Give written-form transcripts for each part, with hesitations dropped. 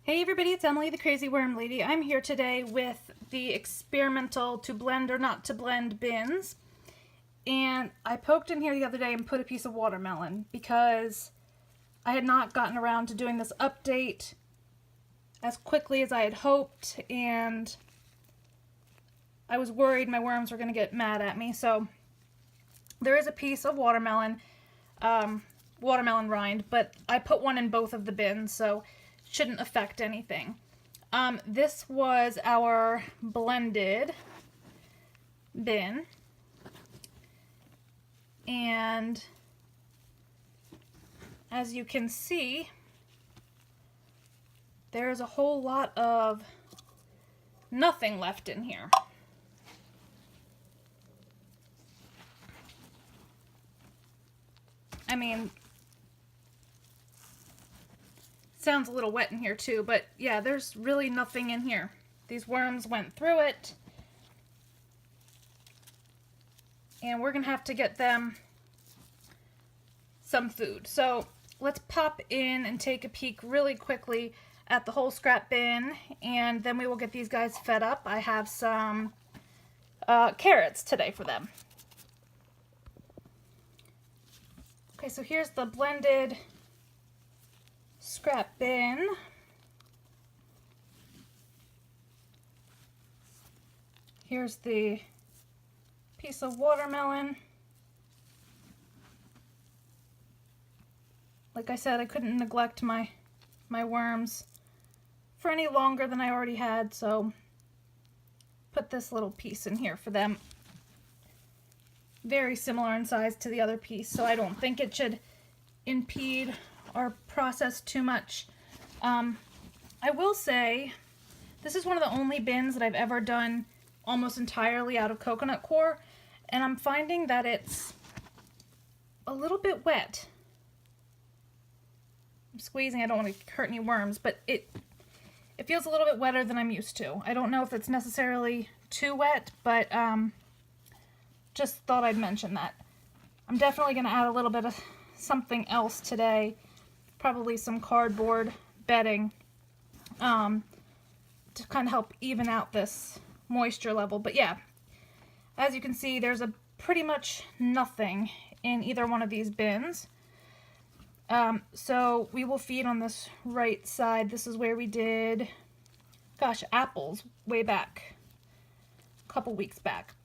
Hey everybody, it's Emily, the Crazy Worm Lady. I'm here today with the experimental to blend or not to blend bins. And I poked in here the other day and put a piece of watermelon because I had not gotten around to doing this update as quickly as I had hoped, and I was worried my worms were going to get mad at me. So there is a piece of watermelon, watermelon rind, but I put one in both of the bins, so shouldn't affect anything. This was our blended bin, and as you can see, there's a whole lot of nothing left in here. I mean, sounds a little wet in here too, but yeah, there's really nothing in here. These worms went through it, and we're gonna have to get them some food. So let's pop in and take a peek really quickly at the whole scrap bin, and then we will get these guys fed up. I have some carrots today for them. Okay, so here's the blended scrap bin. Here's the piece of watermelon. Like I said, I couldn't neglect my worms for any longer than I already had, so put this little piece in here for them. Very similar in size to the other piece, so I don't think it should impede our process too much. I will say, this is one of the only bins that I've ever done almost entirely out of coconut coir, and I'm finding that it's a little bit wet. I'm squeezing, I don't want to hurt any worms, but it feels a little bit wetter than I'm used to. I don't know if it's necessarily too wet, but just thought I'd mention that. I'm definitely going to add a little bit of something else today, probably some cardboard bedding, to kind of help even out this moisture level. But yeah, as you can see, there's a pretty much nothing in either one of these bins. So we will feed on this right side. This is where we did, gosh, apples way back, a couple weeks back.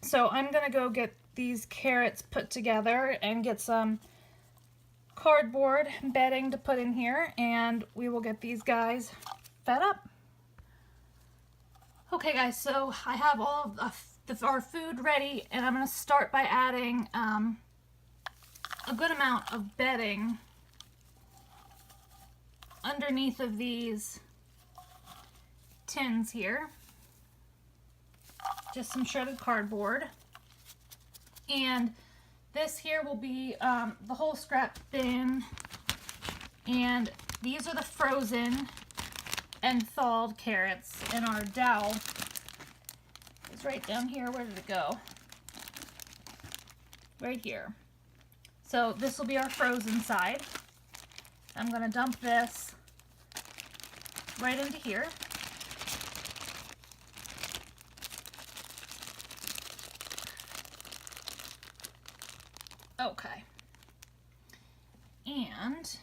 So I'm gonna go get these carrots put together and get some cardboard bedding to put in here, and we will get these guys fed up. Okay guys, so I have all of our food ready, and I'm gonna start by adding a good amount of bedding underneath of these tins here. Just some shredded cardboard. And this here will be the whole scrap bin. And these are the frozen and thawed carrots. And our dowel is right down here. Where did it go? Right here. So this will be our frozen side. I'm going to dump this right into here. Okay. And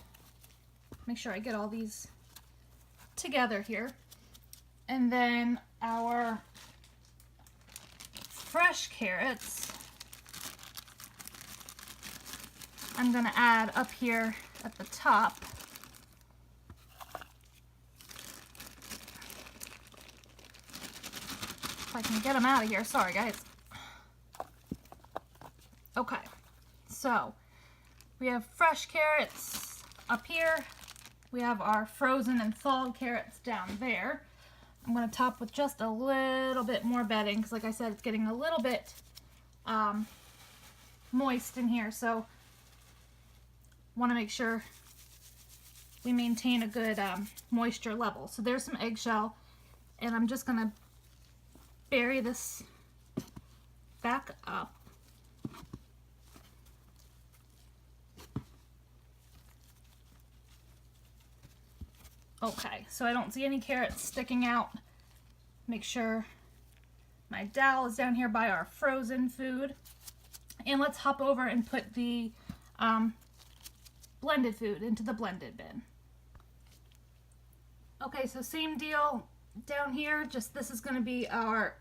make sure I get all these together here. And then our fresh carrots, I'm going to add up here at the top. If I can get them out of here. Sorry, guys. Okay. So we have fresh carrots up here. We have our frozen and thawed carrots down there. I'm going to top with just a little bit more bedding because, like I said, it's getting a little bit moist in here. So want to make sure we maintain a good moisture level. So there's some eggshell, and I'm just going to bury this back up. Okay, so I don't see any carrots sticking out. Make sure my dowel is down here by our frozen food. And let's hop over and put the blended food into the blended bin. Okay, so same deal down here, just this is going to be our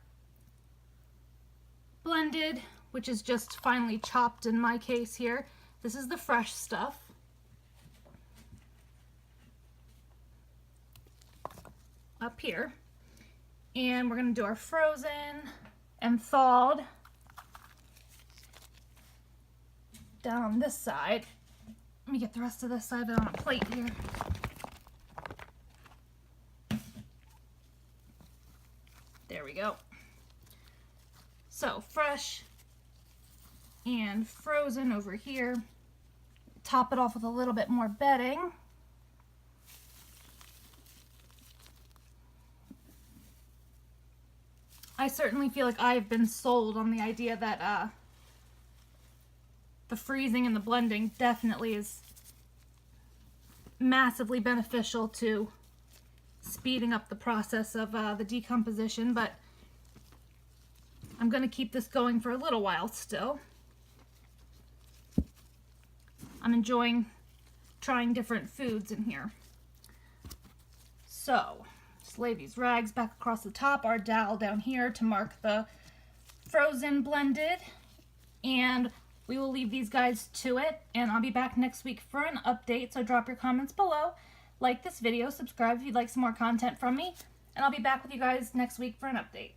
blended, which is just finely chopped in my case here. This is the fresh stuff. Up here. And we're going to do our frozen and thawed down on this side. Let me get the rest of this side on a plate here. There we go. So fresh and frozen over here. Top it off with a little bit more bedding. I certainly feel like I've been sold on the idea that the freezing and the blending definitely is massively beneficial to speeding up the process of the decomposition, but I'm going to keep this going for a little while still. I'm enjoying trying different foods in here. So, just lay these rags back across the top, our dowel down here to mark the frozen blended, and we will leave these guys to it, and I'll be back next week for an update, so drop your comments below, like this video, subscribe if you'd like some more content from me, and I'll be back with you guys next week for an update.